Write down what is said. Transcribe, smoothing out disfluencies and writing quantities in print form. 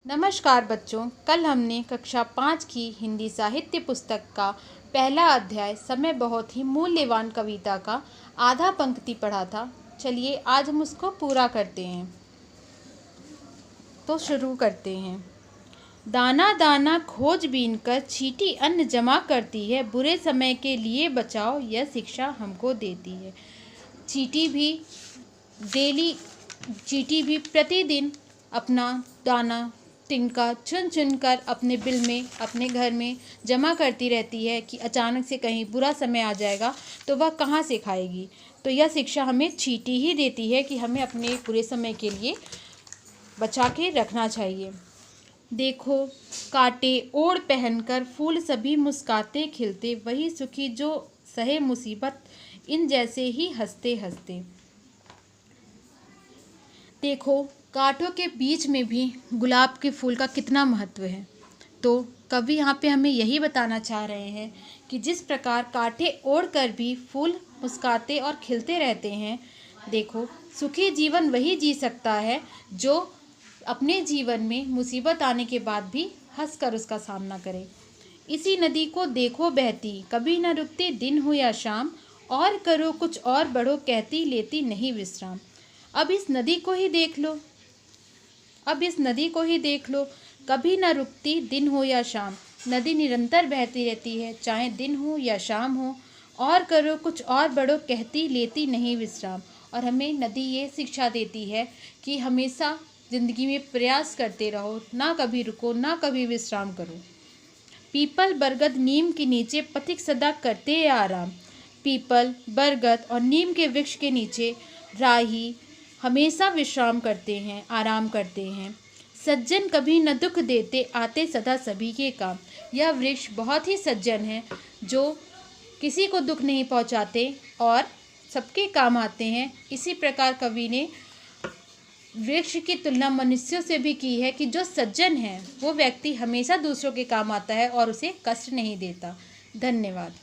नमस्कार बच्चों, कल हमने कक्षा 5 की हिंदी साहित्य पुस्तक का पहला अध्याय समय बहुत ही मूल्यवान कविता का आधा पंक्ति पढ़ा था। चलिए आज हम उसको पूरा करते हैं। तो शुरू करते हैं। दाना दाना खोज बीन कर चींटी अन्न जमा करती है, बुरे समय के लिए बचाओ यह शिक्षा हमको देती है। चींटी भी प्रतिदिन अपना दाना तिनका चुन चुन कर अपने बिल में, अपने घर में जमा करती रहती है कि अचानक से कहीं बुरा समय आ जाएगा तो वह कहाँ से खाएगी। तो यह शिक्षा हमें चींटी ही देती है कि हमें अपने बुरे समय के लिए बचा के रखना चाहिए। देखो कांटे ओढ़ पहनकर फूल सभी मुस्काते खिलते, वही सुखी जो सहे मुसीबत इन जैसे ही हंसते हंसते। देखो कांटों के बीच में भी गुलाब के फूल का कितना महत्व है। तो कवि यहाँ पे हमें यही बताना चाह रहे हैं कि जिस प्रकार कांटे ओढ़कर भी फूल मुस्काते और खिलते रहते हैं, देखो सुखी जीवन वही जी सकता है जो अपने जीवन में मुसीबत आने के बाद भी हंसकर उसका सामना करे। इसी नदी को देखो बहती, कभी न रुकती दिन हो या शाम, और करो कुछ और बढ़ो कहती लेती नहीं विश्राम। अब इस नदी को ही देख लो, कभी न रुकती दिन हो या शाम। नदी निरंतर बहती रहती है, चाहे दिन हो या शाम हो। और करो कुछ और बढ़ो कहती लेती नहीं विश्राम। और हमें नदी ये शिक्षा देती है कि हमेशा जिंदगी में प्रयास करते रहो, ना कभी रुको, ना कभी विश्राम करो। पीपल बरगद नीम के नीचे पथिक सदा करते आराम। पीपल बरगद और नीम के वृक्ष के नीचे राही हमेशा विश्राम करते हैं, आराम करते हैं। सज्जन कभी न दुख देते, आते सदा सभी के काम। यह वृक्ष बहुत ही सज्जन है, जो किसी को दुख नहीं पहुंचाते और सबके काम आते हैं। इसी प्रकार कवि ने वृक्ष की तुलना मनुष्यों से भी की है कि जो सज्जन है वो व्यक्ति हमेशा दूसरों के काम आता है और उसे कष्ट नहीं देता। धन्यवाद।